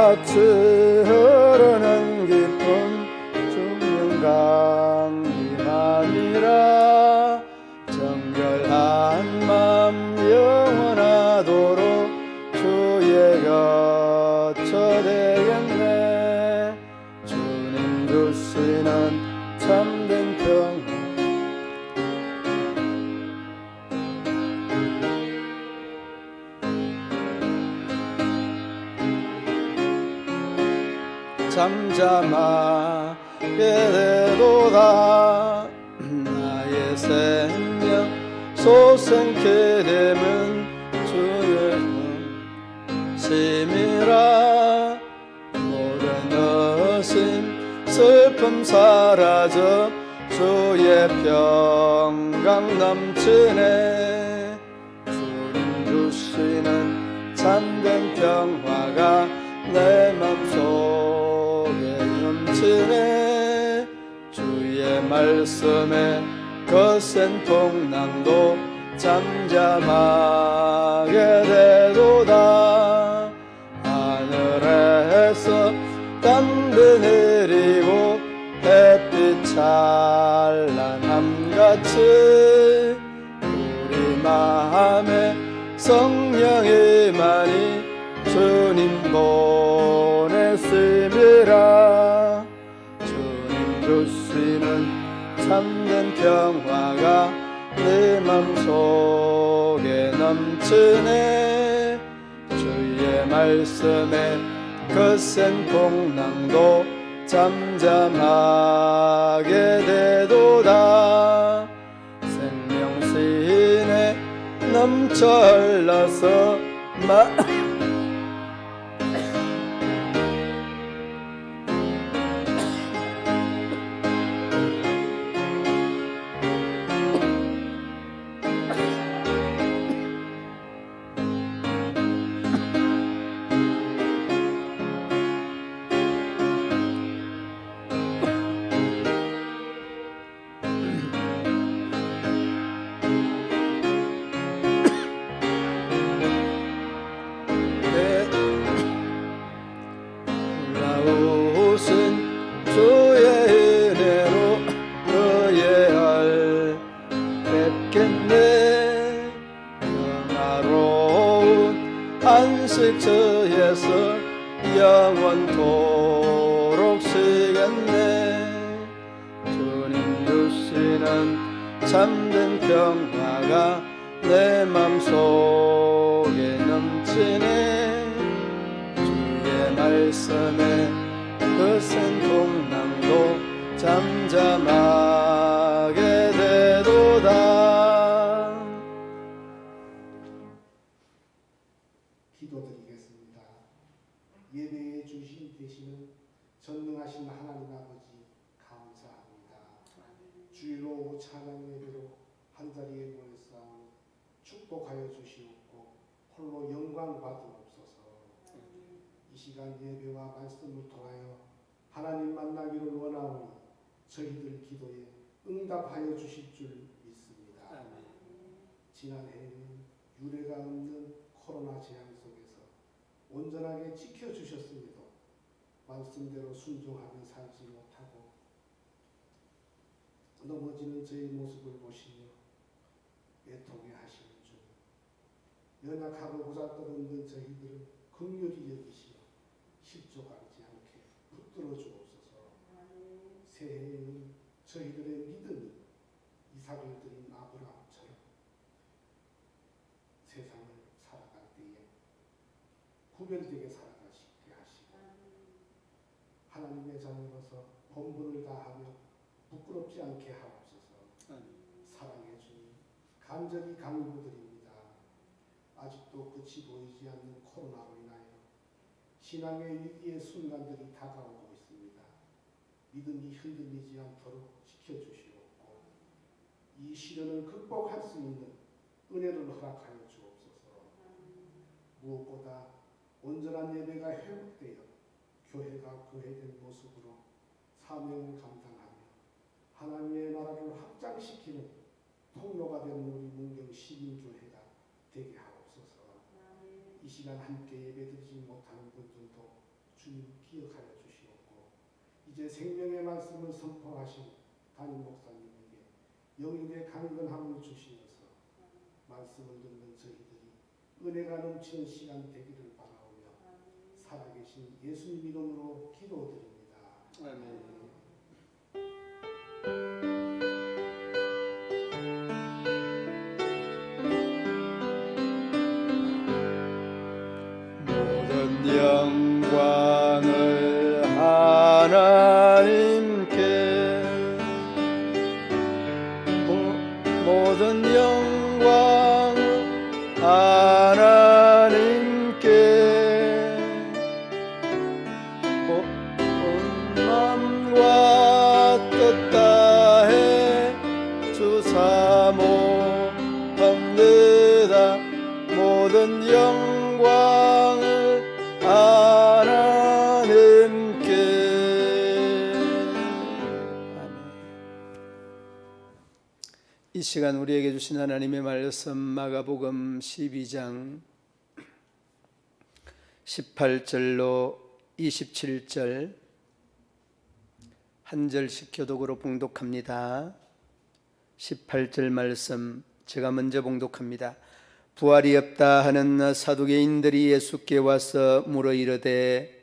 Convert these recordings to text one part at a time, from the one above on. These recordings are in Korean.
같이 흐르는 깊은 중명강이 아니라 정결한 맘 영원하도록 주의 곁에 되겠네. 주님 주시는 참된 평화 잠잠하게 되도다. 나의 생명 소생케 되면 주의 심이라. 모든 의심 슬픔 사라져 주의 평강 넘치네. 주님 주시는 참된 평화가 내 맘속에 넘치네. 주의 말씀에 거센 풍랑도 잠잠하게 되도다. 하늘에서 담비 내리고 햇빛 찬란함같이 우리 마음에 성령이 많이 주님 보냈음이라. 주님 주시는 참된 평화가 내 맘속에 넘치네. 주의 말씀에 거센 풍랑도 잠잠하게 되도다. 생명신에 넘쳐 흘러서 올라오신 주의 은혜로 너의 알 뵙겠네. 평화로운 안식 주에서 영원토록 쉬겠네. 주님 주시는 참된 평화가 내 맘속에 넘치네. 말씀에 거센 풍랑도 잠잠하게 되도다. 기도드리겠습니다. 예배에 주신 되시는 전능하신 하나님 아버지 감사합니다. 주일로 오후 찬양 예배로 한자리에 모였사오니 축복하여 주시옵고 홀로 영광 받으옵소서. 이 시간 예배와 말씀을 통하여 하나님 만나기를 원하오니 저희들 기도에 응답하여 주실 줄 믿습니다. 지난해에는 유례가 없는 코로나 재앙 속에서 온전하게 지켜주셨음에도 말씀대로 순종하며 살지 못하고 넘어지는 저의 모습을 보시며 애통해 하시는 중 연약하고 보잘것없는 저희들을 긍휼히 여기시며 실족하지 않게 붙들어 주옵소서. 새해에는 저희들의 믿음이 이삭을 드린 아브라함처럼 세상을 살아갈 때에 구별되게 살아가시게 하시고 하나님의 자녀로서 본분을 다하며 부끄럽지 않게 하옵소서. 사랑해 주님 간절히 강구드립니다. 아직도 끝이 보이지 않는 코로나로 인하여 신앙의 위기의 순간들이 다가오고 있습니다. 믿음이 흔들리지 않도록 지켜주시옵고 이 시련을 극복할 수 있는 은혜를 허락하여 주옵소서. 무엇보다 온전한 예배가 회복되어 교회가 교회된 모습으로 사명을 감당하며 하나님의 나라를 확장시키는 통로가 되는 우리 문경 시민교회가 되게 하옵소서. 이 시간 함께 예배드리지 못하는 분들도 주님 기억하여 주시옵고 이제 생명의 말씀을 선포하신 담임 목사님에게 영육의 강건함을 주시면서 말씀을 듣는 저희들이 은혜가 넘치는 시간 되기를 바라오며 살아계신 예수님 이름으로 기도드립니다. 아멘. 모든 영광을 하나님께, 모든 영광을 하나님께, 온 맘과 뜻 다해 주 사모합니다. 모든 영광을 하나님께. 아멘. 이 시간 우리에게 주신 하나님의 말씀 마가복음 12장 18절로 27절 한 절씩 교독으로 봉독합니다. 18절 말씀 제가 먼저 봉독합니다. 부활이 없다 하는 사두개인들이 예수께 와서 물어 이르되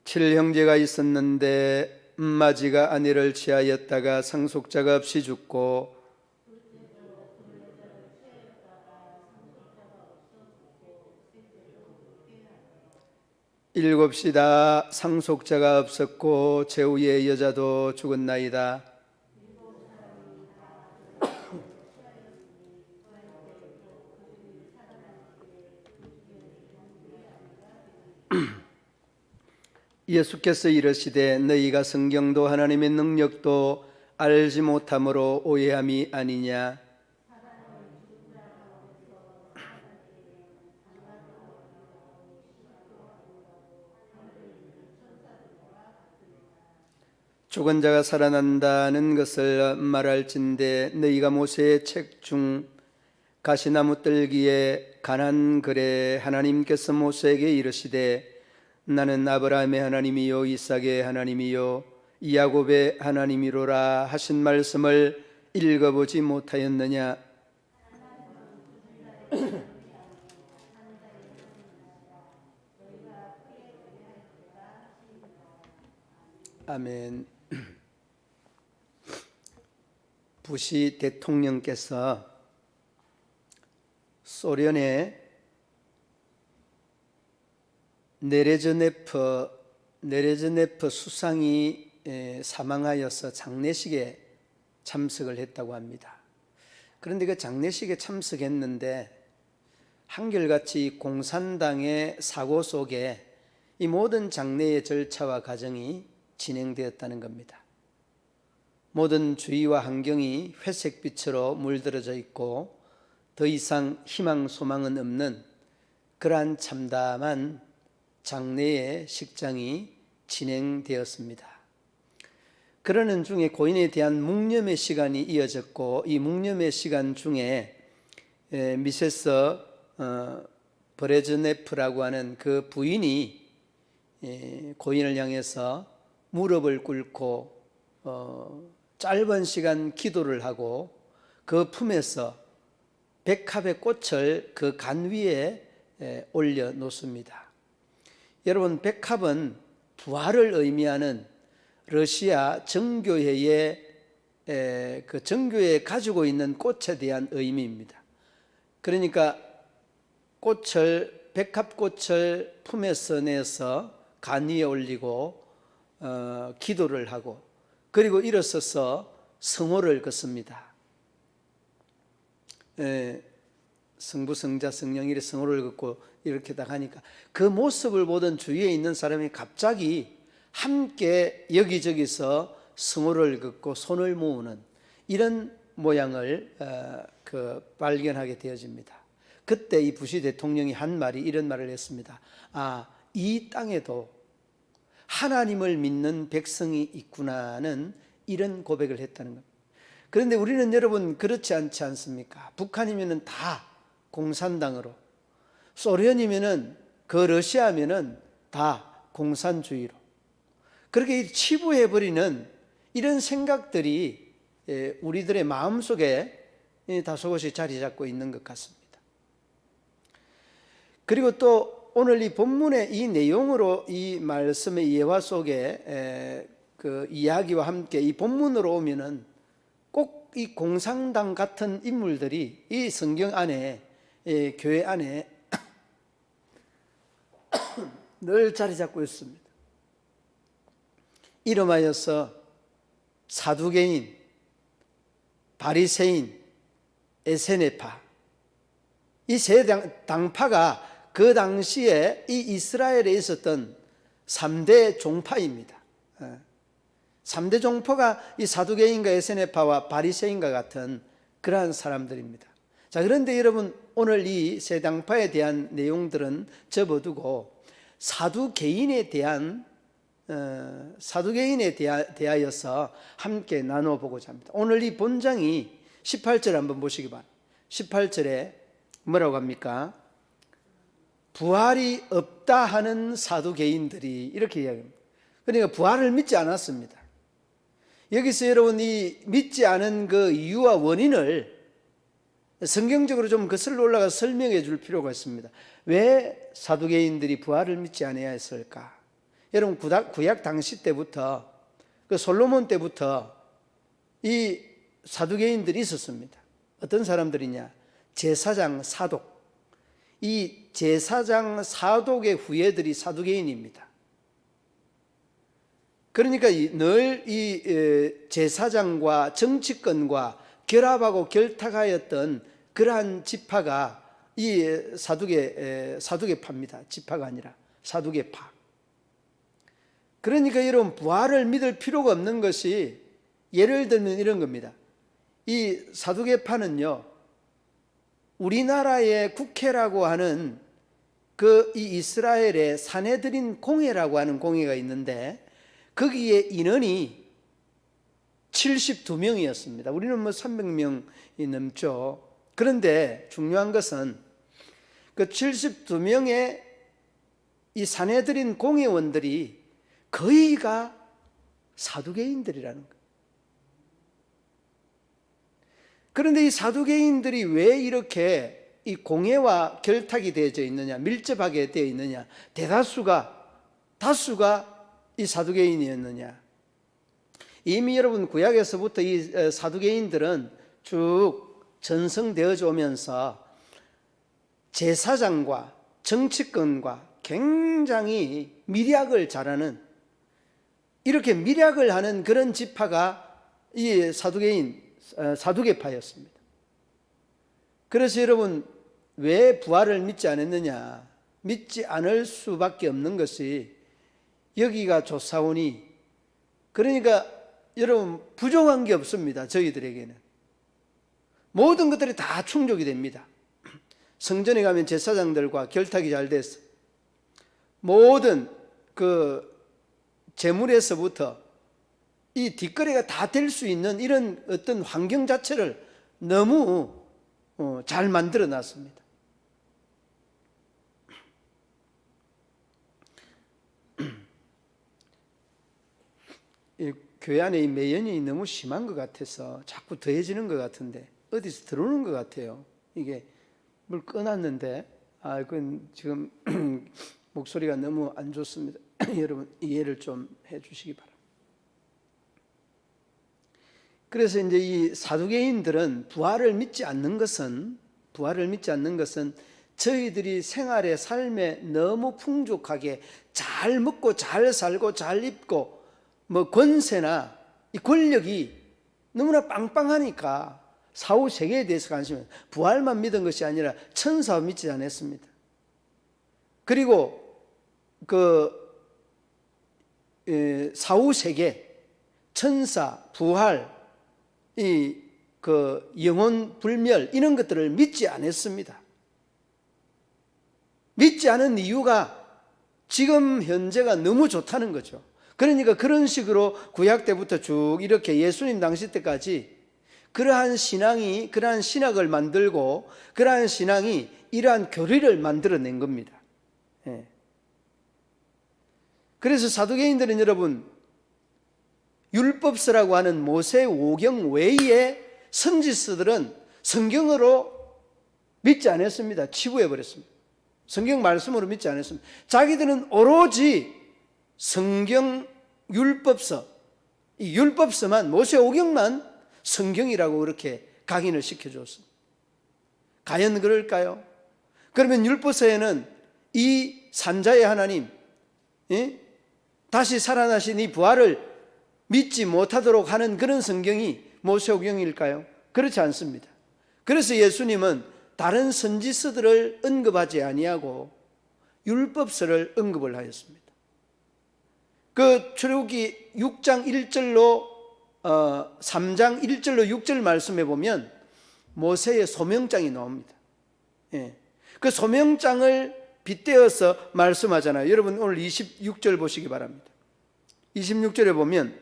칠 형제가 있었는데 맏아지가 아내를 취하였다가 상속자가 없이 죽고 일곱이 다 상속자가 없었고 제후의 여자도 죽었나이다. 예수께서 이르시되 너희가 성경도 하나님의 능력도 알지 못함으로 오해함이 아니냐. 죽은 자가 살아난다는 것을 말할진대 너희가 모세의 책 중 가시나무 뜰기에 관한 글에 하나님께서 모세에게 이르시되 나는 아브라함의 하나님이요 이삭의 하나님이요 야곱의 하나님이로라 하신 말씀을 읽어보지 못하였느냐. 아멘. 부시 대통령께서 소련의 네레즈네프 수상이 사망하여서 장례식에 참석을 했다고 합니다. 그런데 그 장례식에 참석했는데 한결같이 공산당의 사고 속에 이 모든 장례의 절차와 과정이 진행되었다는 겁니다. 모든 주위와 환경이 회색빛으로 물들어져 있고 더 이상 희망 소망은 없는 그러한 참담한 장례의 식장이 진행되었습니다. 그러는 중에 고인에 대한 묵념의 시간이 이어졌고 이 묵념의 시간 중에 미세스 브레즈네프라고 하는 그 부인이 고인을 향해서 무릎을 꿇고 짧은 시간 기도를 하고 그 품에서 백합의 꽃을 그 간 위에 올려 놓습니다. 여러분, 백합은 부활을 의미하는 러시아 정교회의 그 정교회에 가지고 있는 꽃에 대한 의미입니다. 그러니까 백합꽃을 품에서 내서 간 위에 올리고 기도를 하고 그리고 일어서서 성호를 걷습니다. 성부, 성자, 성령 이렇게 성호를 걷고 이렇게 딱 하니까 그 모습을 보던 주위에 있는 사람이 갑자기 함께 여기저기서 성호를 걷고 손을 모으는 이런 모양을 발견하게 되어집니다. 그때 이 부시 대통령이 한 말이 이런 말을 했습니다. 이 땅에도 하나님을 믿는 백성이 있구나는 이런 고백을 했다는 겁니다. 그런데 우리는 여러분 그렇지 않지 않습니까? 북한이면 다 공산당으로, 소련이면 그 러시아면 다 공산주의로 그렇게 치부해버리는 이런 생각들이 우리들의 마음속에 다소곳이 자리 잡고 있는 것 같습니다. 그리고 또 오늘 이 본문의 이 내용으로 이 말씀의 예화 속에 그 이야기와 함께 이 본문으로 오면은 꼭 이 공산당 같은 인물들이 이 성경 안에 교회 안에 늘 자리 잡고 있습니다. 이름하여서 사두개인, 바리새인, 에세네파, 이 세 당파가 그 당시에 이 이스라엘에 있었던 3대 종파입니다. 3대 종파가 이 사두개인과 에세네파와 바리새인과 같은 그러한 사람들입니다. 자, 그런데 여러분 오늘 이 세 당파에 대한 내용들은 접어두고 사두개인에 대하여서 함께 나눠보고자 합니다. 오늘 이 본장이 18절 한번 보시기 바랍니다. 18절에 뭐라고 합니까? 부활이 없다 하는 사두개인들이 이렇게 이야기합니다. 그러니까 부활을 믿지 않았습니다. 여기서 여러분 이 믿지 않은 그 이유와 원인을 성경적으로 좀 거슬러 올라가 설명해 줄 필요가 있습니다. 왜 사두개인들이 부활을 믿지 아니하였을까 했을까? 여러분 구약 당시 때부터 그 솔로몬 때부터 이 사두개인들이 있었습니다. 어떤 사람들이냐? 제사장 사독. 이 제사장 사독의 후예들이 사두개인입니다. 그러니까 늘 이 제사장과 정치권과 결합하고 결탁하였던 그러한 지파가 이 사두개파입니다. 지파가 아니라 사두개파. 그러니까 여러분 부활을 믿을 필요가 없는 것이 예를 들면 이런 겁니다. 이 사두개파는요, 우리나라의 국회라고 하는 그 이 이스라엘의 사내들인 공회라고 하는 공회가 있는데 거기에 인원이 72명이었습니다. 우리는 뭐 300명이 넘죠. 그런데 중요한 것은 그 72명의 이 사내들인 공회원들이 거의가 사두개인들이라는 거예요. 그런데 이 사두개인들이 왜 이렇게 이 공회와 결탁이 되어져 있느냐, 밀접하게 되어 있느냐, 다수가 이 사두개인이었느냐. 이미 여러분 구약에서부터 이 사두개인들은 쭉 전성되어져 오면서 제사장과 정치권과 굉장히 밀약을 잘하는, 이렇게 밀약을 하는 그런 지파가 이 사두개파였습니다. 그래서 여러분 왜 부활을 믿지 않았느냐? 믿지 않을 수밖에 없는 것이 여기가 조사오니, 그러니까 여러분 부족한 게 없습니다. 저희들에게는 모든 것들이 다 충족이 됩니다. 성전에 가면 제사장들과 결탁이 잘 돼서 모든 그 재물에서부터 이 뒷거래가 다 될 수 있는 이런 어떤 환경 자체를 너무 잘 만들어 놨습니다. 이 교회 안에 이 매연이 너무 심한 것 같아서 자꾸 더해지는 것 같은데 어디서 들어오는 것 같아요. 이게 물 꺼놨는데 그건 지금 목소리가 너무 안 좋습니다. 여러분 이해를 좀 해주시기 바랍니다. 그래서 이제 이 사두개인들은 부활을 믿지 않는 것은 저희들이 생활의 삶에 너무 풍족하게 잘 먹고 잘 살고 잘 입고 뭐 권세나 이 권력이 너무나 빵빵하니까 사후 세계에 대해서 관심이, 부활만 믿은 것이 아니라 천사を믿지 않았습니다. 그리고 그 사후 세계, 천사, 부활, 이 그 영혼 불멸 이런 것들을 믿지 않았습니다. 믿지 않은 이유가 지금 현재가 너무 좋다는 거죠. 그러니까 그런 식으로 구약 때부터 쭉 이렇게 예수님 당시 때까지 그러한 신앙이, 그러한 신학을 만들고 그러한 신앙이 이러한 교리를 만들어낸 겁니다. 예. 그래서 사두개인들은 여러분, 율법서라고 하는 모세 오경 외에 선지서들은 성경으로 믿지 않았습니다. 치부해버렸습니다. 성경 말씀으로 믿지 않았습니다. 자기들은 오로지 성경 율법서, 이 율법서만, 모세 오경만 성경이라고 그렇게 각인을 시켜줬습니다. 과연 그럴까요? 그러면 율법서에는 이 산자의 하나님, 다시 살아나신 이 부활을 믿지 못하도록 하는 그런 성경이 모세오경일까요? 그렇지 않습니다. 그래서 예수님은 다른 선지서들을 언급하지 아니하고 율법서를 언급을 하였습니다. 그 출애굽기 6장 1절로 3장 1절로 6절 말씀에 보면 모세의 소명장이 나옵니다. 예. 그 소명장을 빗대어서 말씀하잖아요. 여러분 오늘 26절 보시기 바랍니다. 26절에 보면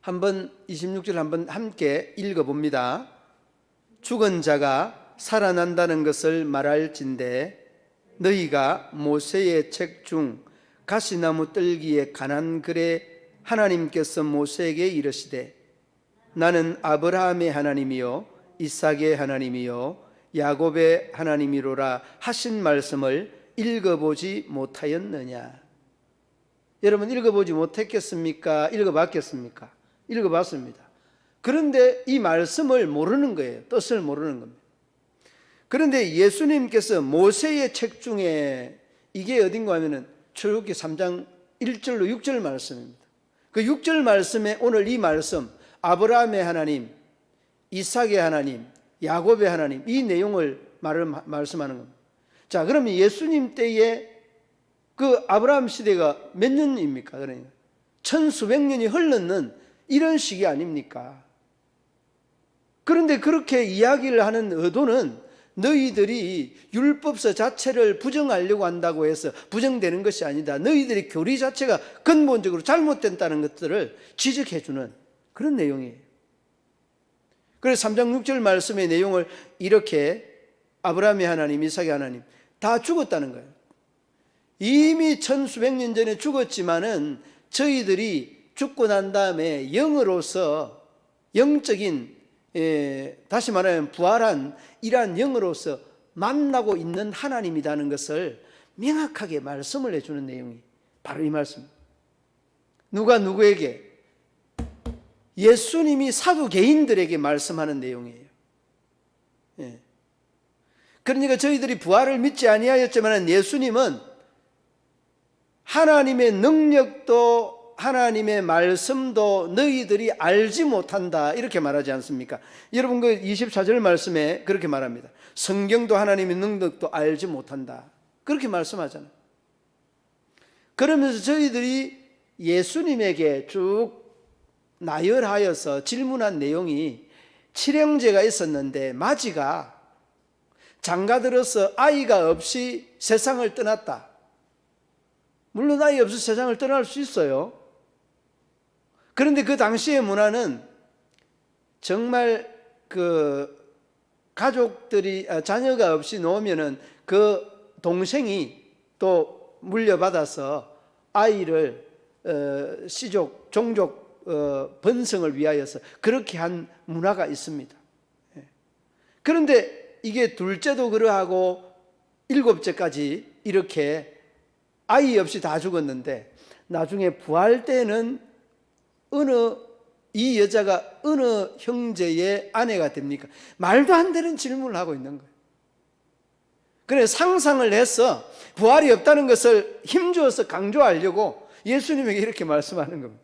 한번 26절 한번 함께 읽어봅니다. 죽은 자가 살아난다는 것을 말할진대 너희가 모세의 책 중 가시나무 뜰기에 관한 글에 하나님께서 모세에게 이르시되 나는 아브라함의 하나님이요 이삭의 하나님이요 야곱의 하나님이로라 하신 말씀을 읽어보지 못하였느냐. 여러분 읽어보지 못했겠습니까? 읽어봤겠습니까? 읽어봤습니다. 그런데 이 말씀을 모르는 거예요. 뜻을 모르는 겁니다. 그런데 예수님께서 모세의 책 중에 이게 어딘가 하면은 출애굽기 3장 1절로 6절 말씀입니다. 그 6절 말씀에 오늘 이 말씀 아브라함의 하나님, 이삭의 하나님, 야곱의 하나님 이 내용을 말씀하는 겁니다. 자, 그러면 예수님 때에 그 아브라함 시대가 몇 년입니까? 그러니까 천수백 년이 흘렀는 이런 시기 아닙니까? 그런데 그렇게 이야기를 하는 의도는 너희들이 율법서 자체를 부정하려고 한다고 해서 부정되는 것이 아니다. 너희들의 교리 자체가 근본적으로 잘못된다는 것들을 지적해주는 그런 내용이에요. 그래서 3장 6절 말씀의 내용을 이렇게 아브라함의 하나님, 이삭의 하나님 다 죽었다는 거예요. 이미 천수백 년 전에 죽었지만은 저희들이 죽고 난 다음에 영으로서 영적인 다시 말하면 부활한 이러한 영으로서 만나고 있는 하나님이라는 것을 명확하게 말씀을 해주는 내용이 바로 이 말씀입니다. 누가 누구에게? 예수님이 사두개인들에게 말씀하는 내용이에요. 예. 그러니까 저희들이 부활을 믿지 아니하였지만 예수님은 하나님의 능력도 하나님의 말씀도 너희들이 알지 못한다 이렇게 말하지 않습니까? 여러분 그 24절 말씀에 그렇게 말합니다. 성경도 하나님의 능력도 알지 못한다 그렇게 말씀하잖아요. 그러면서 저희들이 예수님에게 쭉 나열하여서 질문한 내용이 칠형제가 있었는데 마지가 장가들어서 아이가 없이 세상을 떠났다. 물론 아이 없이 세상을 떠날 수 있어요. 그런데 그 당시의 문화는 정말 그 가족들이 자녀가 없이 놓으면은 그 동생이 또 물려받아서 아이를 시족, 종족 번성을 위하여서 그렇게 한 문화가 있습니다. 그런데 이게 둘째도 그러하고 일곱째까지 이렇게 아이 없이 다 죽었는데 나중에 부활 때는 이 여자가 어느 형제의 아내가 됩니까? 말도 안 되는 질문을 하고 있는 거예요. 그래 상상을 해서 부활이 없다는 것을 힘주어서 강조하려고 예수님에게 이렇게 말씀하는 겁니다.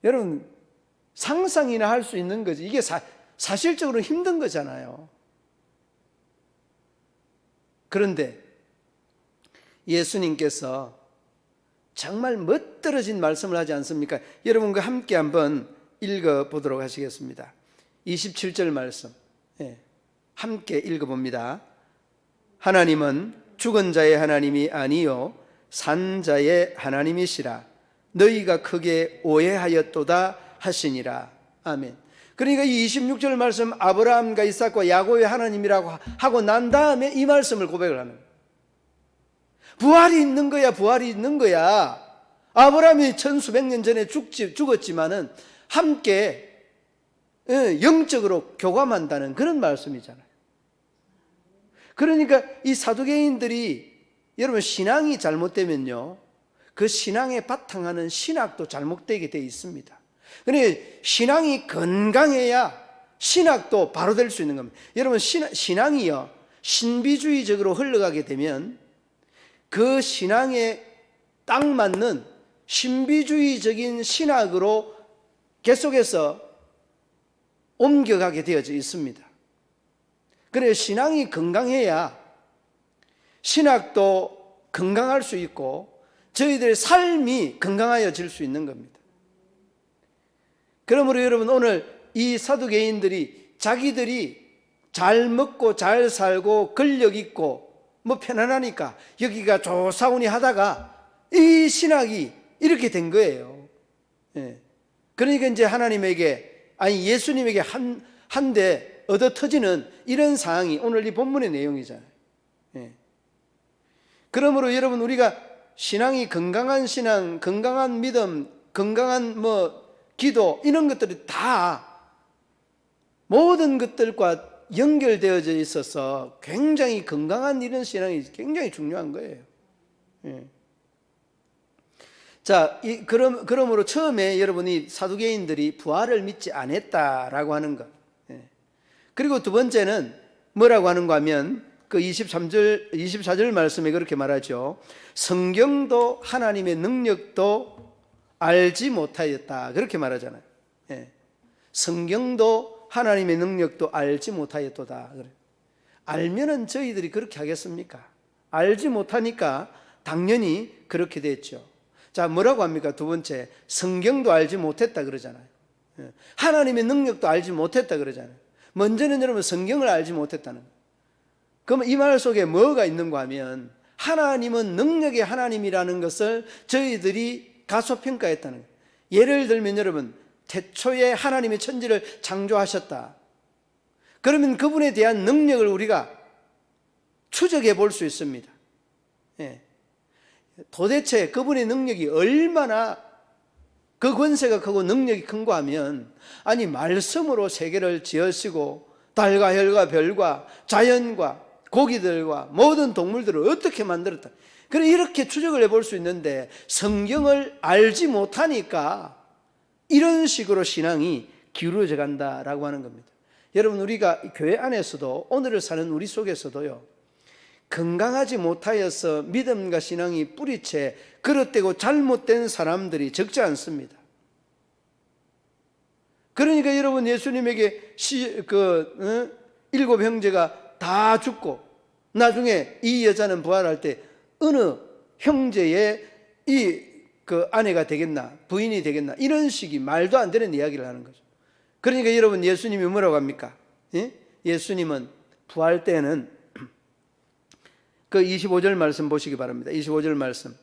여러분 상상이나 할 수 있는 거지 이게 사실적으로 힘든 거잖아요. 그런데 예수님께서 정말 멋들어진 말씀을 하지 않습니까? 여러분과 함께 한번 읽어보도록 하시겠습니다. 27절 말씀 함께 읽어봅니다. 하나님은 죽은 자의 하나님이 아니요 산자의 하나님이시라. 너희가 크게 오해하였도다 하시니라. 아멘. 그러니까 이 26절 말씀, 아브라함과 이삭과 야곱의 하나님이라고 하고 난 다음에 이 말씀을 고백을 하는 거예요. 부활이 있는 거야. 부활이 있는 거야. 아브라함이 천수백 년 전에 죽었지만은 함께 영적으로 교감한다는 그런 말씀이잖아요. 그러니까 이 사두개인들이, 여러분, 신앙이 잘못되면요, 그 신앙에 바탕하는 신학도 잘못되게 되어 있습니다. 그런데 신앙이 건강해야 신학도 바로 될 수 있는 겁니다. 여러분, 신앙이요, 신비주의적으로 흘러가게 되면 그 신앙에 딱 맞는 신비주의적인 신학으로 계속해서 옮겨가게 되어져 있습니다. 그래서 신앙이 건강해야 신학도 건강할 수 있고 저희들의 삶이 건강하여질 수 있는 겁니다. 그러므로 여러분, 오늘 이 사두개인들이 자기들이 잘 먹고 잘 살고 권력 있고 뭐 편안하니까 여기가 좋사오니 하다가 이 신학이 이렇게 된 거예요. 예. 그러니까 이제 하나님에게, 아니 예수님에게 한 대 얻어 터지는 이런 상황이 오늘 이 본문의 내용이잖아요. 예. 그러므로 여러분, 우리가 신앙이 건강한 신앙, 건강한 믿음, 건강한 기도, 이런 것들이 다 모든 것들과 연결되어져 있어서 굉장히 건강한 이런 신앙이 굉장히 중요한 거예요. 예. 자, 그러므로 처음에 여러분이 사두개인들이 부활을 믿지 않았다라고 하는 것. 예. 그리고 두 번째는 뭐라고 하는가 하면 그 24절 말씀에 그렇게 말하죠. 성경도 하나님의 능력도 알지 못하였다. 그렇게 말하잖아요. 예. 성경도 하나님의 능력도 알지 못하였도다. 그래. 알면은 저희들이 그렇게 하겠습니까? 알지 못하니까 당연히 그렇게 됐죠. 자, 뭐라고 합니까? 두 번째, 성경도 알지 못했다 그러잖아요. 하나님의 능력도 알지 못했다 그러잖아요. 먼저는 여러분, 성경을 알지 못했다는 거예요. 그럼 이 말 속에 뭐가 있는가 하면 하나님은 능력의 하나님이라는 것을 저희들이 가소평가했다는 거예요. 예를 들면 여러분, 태초에 하나님의 천지를 창조하셨다. 그러면 그분에 대한 능력을 우리가 추적해 볼 수 있습니다. 예. 도대체 그분의 능력이 얼마나 그 권세가 크고 능력이 큰가 하면, 아니 말씀으로 세계를 지으시고 달과 별과 별과 자연과 고기들과 모든 동물들을 어떻게 만들었다. 그래 이렇게 추적을 해볼 수 있는데 성경을 알지 못하니까 이런 식으로 신앙이 기울어져 간다라고 하는 겁니다. 여러분, 우리가 교회 안에서도 오늘을 사는 우리 속에서도요, 건강하지 못하여서 믿음과 신앙이 뿌리채 그릇되고 잘못된 사람들이 적지 않습니다. 그러니까 여러분, 예수님에게 일곱 형제가 다 죽고 나중에 이 여자는 부활할 때 어느 형제의 그 아내가 되겠나, 부인이 되겠나, 이런 식이 말도 안 되는 이야기를 하는 거죠. 그러니까 여러분, 예수님이 뭐라고 합니까? 예? 예수님은 부활 때는 그 25절 말씀 보시기 바랍니다. 25절 말씀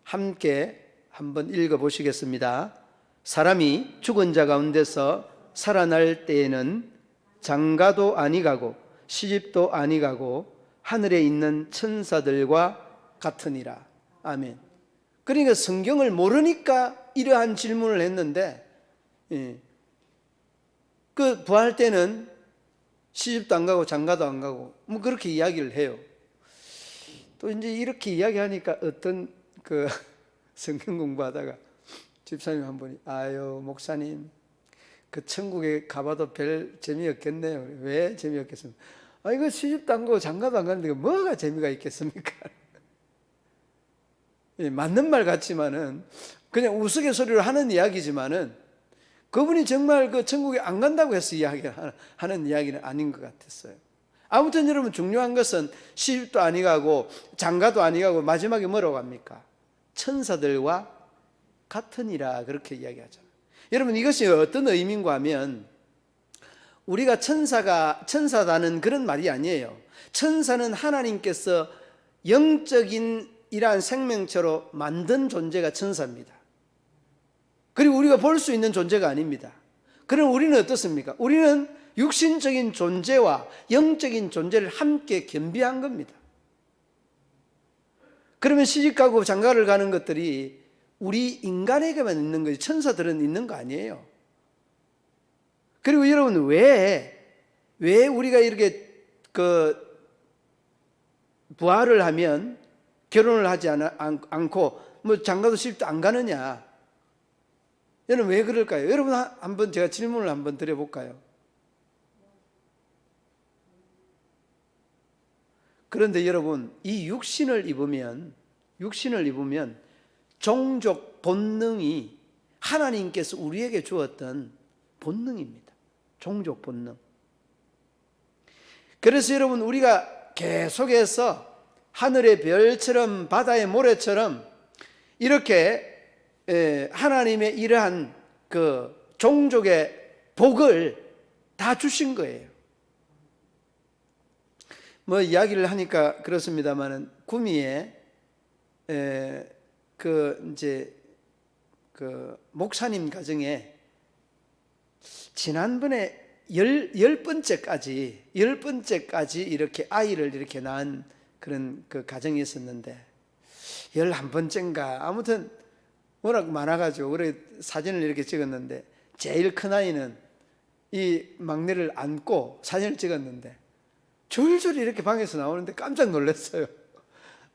함께 한번 읽어보시겠습니다. 사람이 죽은 자 가운데서 살아날 때에는 장가도 아니가고 시집도 아니가고 하늘에 있는 천사들과 같으니라. 아멘. 그러니까 성경을 모르니까 이러한 질문을 했는데, 그 부활 때는 시집도 안 가고 장가도 안 가고 뭐 그렇게 이야기를 해요. 또 이제 이렇게 이야기하니까 어떤 그 성경 공부하다가 집사님 한 분이, 아유 목사님, 그 천국에 가봐도 별 재미없겠네요. 왜 재미없겠습니까? 아, 이거 시집도 안 가고 장가도 안 가는데 뭐가 재미가 있겠습니까? 예, 맞는 말 같지만은 그냥 우스갯소리로 하는 이야기지만은 그분이 정말 그 천국에 안 간다고 해서 하는 이야기는 아닌 것 같았어요. 아무튼 여러분, 중요한 것은 시집도 아니 가고 장가도 아니 가고 마지막에 뭐라고 합니까? 천사들과 같으니라, 그렇게 이야기하잖아요. 여러분, 이것이 어떤 의미인가 하면 우리가 천사다는 그런 말이 아니에요. 천사는 하나님께서 영적인 이러한 생명체로 만든 존재가 천사입니다. 그리고 우리가 볼 수 있는 존재가 아닙니다. 그럼 우리는 어떻습니까? 우리는 육신적인 존재와 영적인 존재를 함께 겸비한 겁니다. 그러면 시집가고 장가를 가는 것들이 우리 인간에게만 있는 거지 천사들은 있는 거 아니에요. 그리고 여러분 왜 우리가 이렇게 부활을 하면 결혼을 하지 않고 뭐 장가도 시집도 안 가느냐? 여러분 왜 그럴까요? 여러분 한번 제가 질문을 한번 드려볼까요? 그런데 여러분 이 육신을 입으면 종족 본능이 하나님께서 우리에게 주었던 본능입니다. 종족 본능. 그래서 여러분 우리가 계속해서 하늘의 별처럼 바다의 모래처럼 이렇게 하나님의 이러한 그 종족의 복을 다 주신 거예요. 뭐 이야기를 하니까 그렇습니다만은 구미에 이제 목사님 가정에 지난번에 열 번째까지 이렇게 아이를 이렇게 낳은 그런 그 가정이 있었는데 11번째인가 아무튼 워낙 많아가지고 그래 사진을 이렇게 찍었는데 제일 큰 아이는 이 막내를 안고 사진을 찍었는데 줄줄이 이렇게 방에서 나오는데 깜짝 놀랐어요.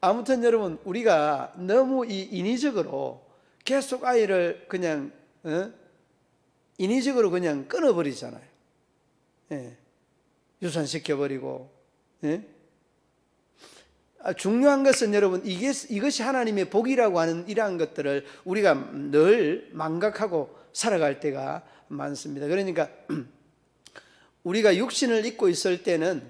아무튼 여러분 우리가 너무 이 인위적으로 계속 아이를 그냥 인위적으로 그냥 끊어버리잖아요. 예. 유산시켜버리고. 예? 중요한 것은 여러분 이것이 하나님의 복이라고 하는 이러한 것들을 우리가 늘 망각하고 살아갈 때가 많습니다. 그러니까 우리가 육신을 입고 있을 때는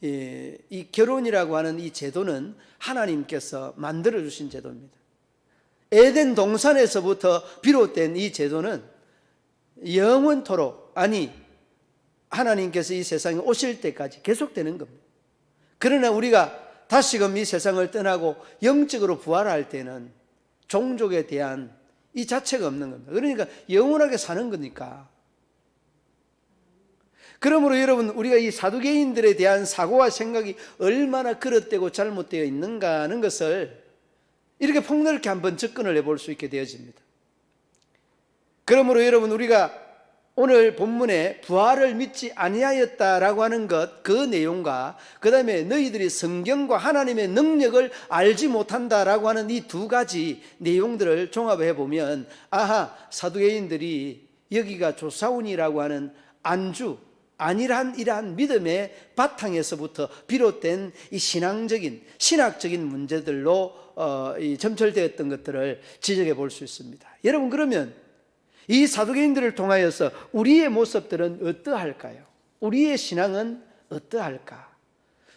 이 결혼이라고 하는 이 제도는 하나님께서 만들어 주신 제도입니다. 에덴 동산에서부터 비롯된 이 제도는 영원토록 하나님께서 이 세상에 오실 때까지 계속되는 겁니다. 그러나 우리가 다시금 이 세상을 떠나고 영적으로 부활할 때는 종족에 대한 이 자체가 없는 겁니다. 그러니까 영원하게 사는 거니까. 그러므로 여러분 우리가 이 사두개인들에 대한 사고와 생각이 얼마나 그릇되고 잘못되어 있는가 하는 것을 이렇게 폭넓게 한번 접근을 해볼 수 있게 되어집니다. 그러므로 여러분 우리가 오늘 본문에 부활을 믿지 아니하였다라고 하는 것, 그 내용과 그 다음에 너희들이 성경과 하나님의 능력을 알지 못한다라고 하는 이 두 가지 내용들을 종합해 보면 사두개인들이 여기가 조사운이라고 하는 안일한 이러한 믿음의 바탕에서부터 비롯된 이 신학적인 문제들로 점철되었던 것들을 지적해 볼 수 있습니다. 여러분 그러면 이 사두개인들을 통하여서 우리의 모습들은 어떠할까요? 우리의 신앙은 어떠할까?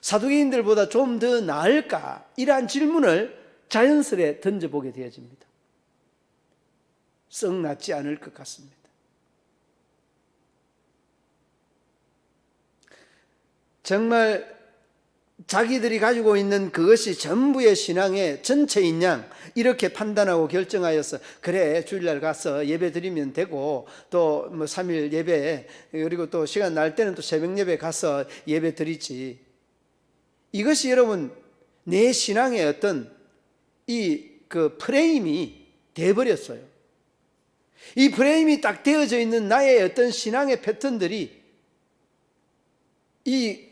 사두개인들보다 좀 더 나을까? 이러한 질문을 자연스레 던져보게 되어집니다. 썩 낫지 않을 것 같습니다. 정말 자기들이 가지고 있는 그것이 전부의 신앙의 전체인 양 이렇게 판단하고 결정하여서 그래 주일날 가서 예배 드리면 되고 또 뭐 3일 예배 그리고 또 시간 날 때는 또 새벽 예배 가서 예배 드리지. 이것이 여러분 내 신앙의 어떤 그 프레임이 돼버렸어요. 이 프레임이 딱 되어져 있는 나의 어떤 신앙의 패턴들이 이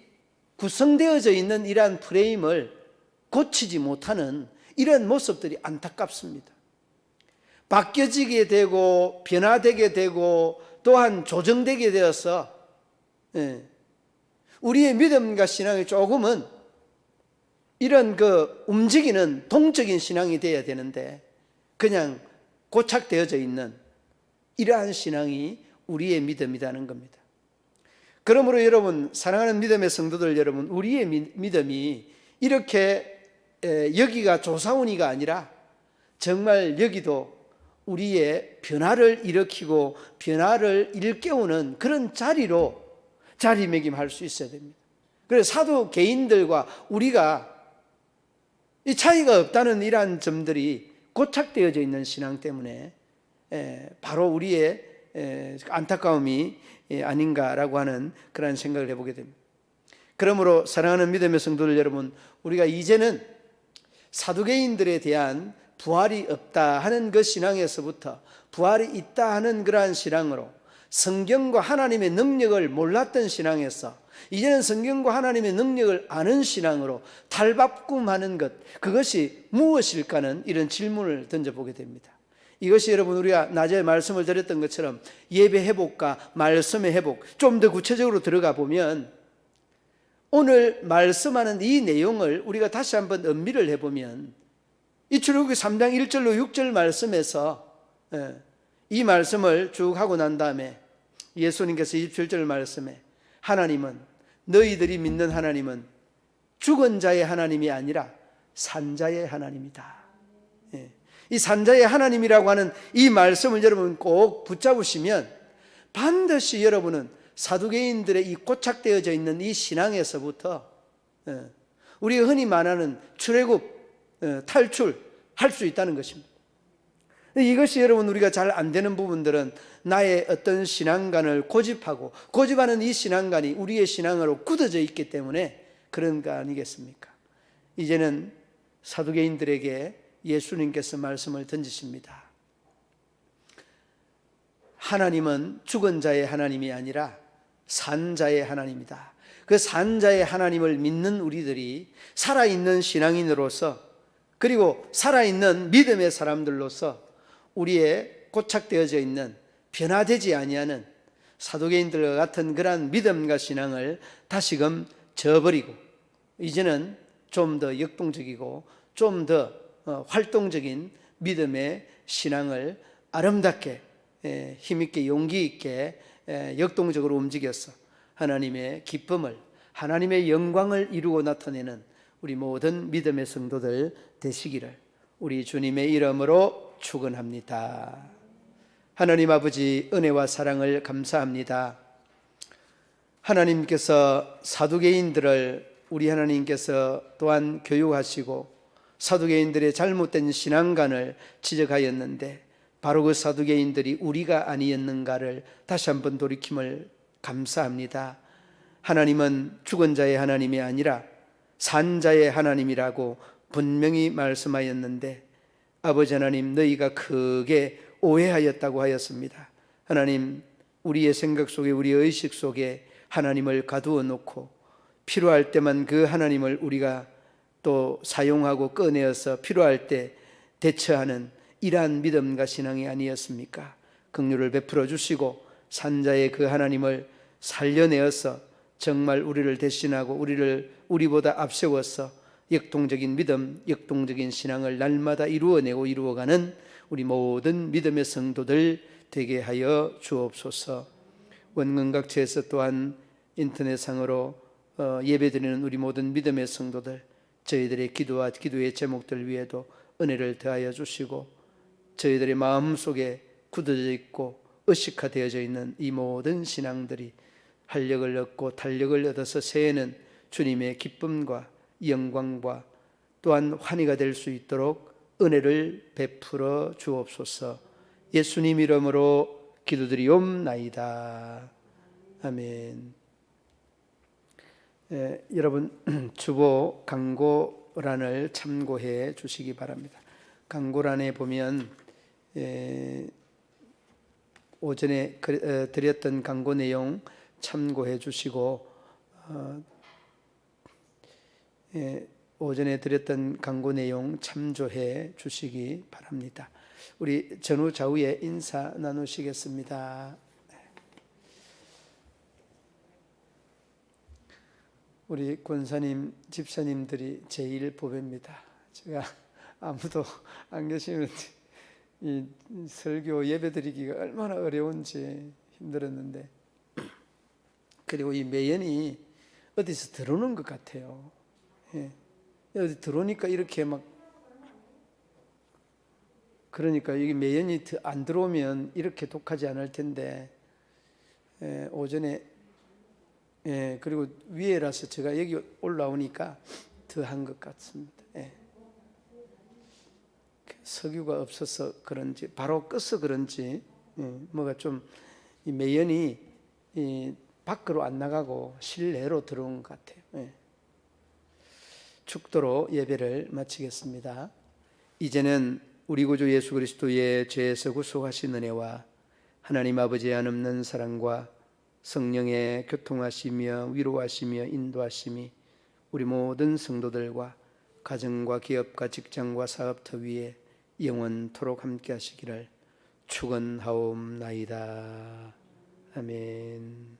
구성되어져 있는 이러한 프레임을 고치지 못하는 이런 모습들이 안타깝습니다. 바뀌어지게 되고 변화되게 되고 또한 조정되게 되어서 우리의 믿음과 신앙이 조금은 이런 그 움직이는 동적인 신앙이 되어야 되는데 그냥 고착되어져 있는 이러한 신앙이 우리의 믿음이라는 겁니다. 그러므로 여러분 사랑하는 믿음의 성도들 여러분 우리의 믿음이 이렇게 여기가 조사원이가 아니라 정말 여기도 우리의 변화를 일으키고 변화를 일깨우는 그런 자리매김할 수 있어야 됩니다. 그래서 사도 개인들과 우리가 이 차이가 없다는 이러한 점들이 고착되어져 있는 신앙 때문에 바로 우리의 안타까움이 아닌가라고 하는 그런 생각을 해보게 됩니다. 그러므로 사랑하는 믿음의 성도들 여러분, 우리가 이제는 사두개인들에 대한 부활이 없다 하는 그 신앙에서부터 부활이 있다 하는 그러한 신앙으로, 성경과 하나님의 능력을 몰랐던 신앙에서 이제는 성경과 하나님의 능력을 아는 신앙으로 탈바꿈하는 것, 그것이 무엇일까는 이런 질문을 던져보게 됩니다. 이것이 여러분, 우리가 낮에 말씀을 드렸던 것처럼 예배 회복과 말씀의 회복, 좀 더 구체적으로 들어가 보면 오늘 말씀하는 이 내용을 우리가 다시 한번 음미를 해보면 이 출애굽기 3장 1절로 6절 말씀에서 이 말씀을 쭉 하고 난 다음에 예수님께서 27절 말씀에 하나님은, 너희들이 믿는 하나님은 죽은 자의 하나님이 아니라 산자의 하나님이다. 이 산자의 하나님이라고 하는 이 말씀을 여러분 꼭 붙잡으시면 반드시 여러분은 사두개인들의 이 고착되어져 있는 이 신앙에서부터 우리가 흔히 말하는 출애굽, 탈출할 수 있다는 것입니다. 이것이 여러분 우리가 잘 안 되는 부분들은 나의 어떤 신앙관을 고집하는 이 신앙관이 우리의 신앙으로 굳어져 있기 때문에 그런 거 아니겠습니까? 이제는 사두개인들에게 예수님께서 말씀을 던지십니다. 하나님은 죽은 자의 하나님이 아니라 산자의 하나님이다. 그 산자의 하나님을 믿는 우리들이 살아있는 신앙인으로서, 그리고 살아있는 믿음의 사람들로서 우리의 고착되어져 있는, 변화되지 아니하는 사두개인들과 같은 그러한 믿음과 신앙을 다시금 저버리고 이제는 좀 더 역동적이고 좀 더 활동적인 믿음의 신앙을 아름답게, 힘있게, 용기 있게 역동적으로 움직여서 하나님의 기쁨을, 하나님의 영광을 이루고 나타내는 우리 모든 믿음의 성도들 되시기를 우리 주님의 이름으로 축원합니다. 하나님 아버지, 은혜와 사랑을 감사합니다. 하나님께서 사두개인들을 우리 하나님께서 또한 교육하시고 사두개인들의 잘못된 신앙관을 지적하였는데 바로 그 사두개인들이 우리가 아니었는가를 다시 한번 돌이킴을 감사합니다. 하나님은 죽은 자의 하나님이 아니라 산 자의 하나님이라고 분명히 말씀하였는데 아버지 하나님, 너희가 크게 오해하였다고 하였습니다. 하나님, 우리의 생각 속에, 우리의 의식 속에 하나님을 가두어 놓고 필요할 때만 그 하나님을 우리가 또 사용하고 꺼내어서 필요할 때 대처하는 이러한 믿음과 신앙이 아니었습니까? 긍휼을 베풀어 주시고 산자의 그 하나님을 살려내어서 정말 우리를 대신하고 우리보다 앞세워서 역동적인 믿음, 역동적인 신앙을 날마다 이루어내고 이루어가는 우리 모든 믿음의 성도들 되게 하여 주옵소서. 원근각처에서 또한 인터넷상으로 예배드리는 우리 모든 믿음의 성도들, 저희들의 기도와 기도의 제목들 위에도 은혜를 더하여 주시고 저희들의 마음속에 굳어져 있고 의식화되어져 있는 이 모든 신앙들이 활력을 얻고 탄력을 얻어서 새해는 주님의 기쁨과 영광과 또한 환희가 될 수 있도록 은혜를 베풀어 주옵소서. 예수님 이름으로 기도드리옵나이다. 아멘. 여러분 주보 강고란을 참고해 주시기 바랍니다. 강고란에 보면 오전에 드렸던 강고 내용 참고해 주시고 오전에 드렸던 강고 내용 참조해 주시기 바랍니다. 우리 전후 좌우에 인사 나누시겠습니다. 우리 권사님, 집사님들이 제일 보배입니다. 제가 아무도 안 계시는데 이 설교 예배 드리기가 얼마나 어려운지 힘들었는데, 그리고 이 매연이 어디서 들어오는 것 같아요. 어디 들어오니까 이렇게 막, 그러니까 이게 매연이 안 들어오면 이렇게 독하지 않을 텐데 오전에 그리고 위에라서 제가 여기 올라오니까 더 한 것 같습니다. 석유가 없어서 그런지 바로 끄서 그런지 뭐가 좀 이 매연이 밖으로 안 나가고 실내로 들어온 것 같아요. 축도로 예배를 마치겠습니다. 이제는 우리 구주 예수 그리스도의 죄에서 구속하신 은혜와 하나님 아버지의 한없는 사랑과 성령의 교통하시며 위로하시며 인도하심이 우리 모든 성도들과 가정과 기업과 직장과 사업터 위에 영원토록 함께 하시기를 축원하옵나이다. 아멘.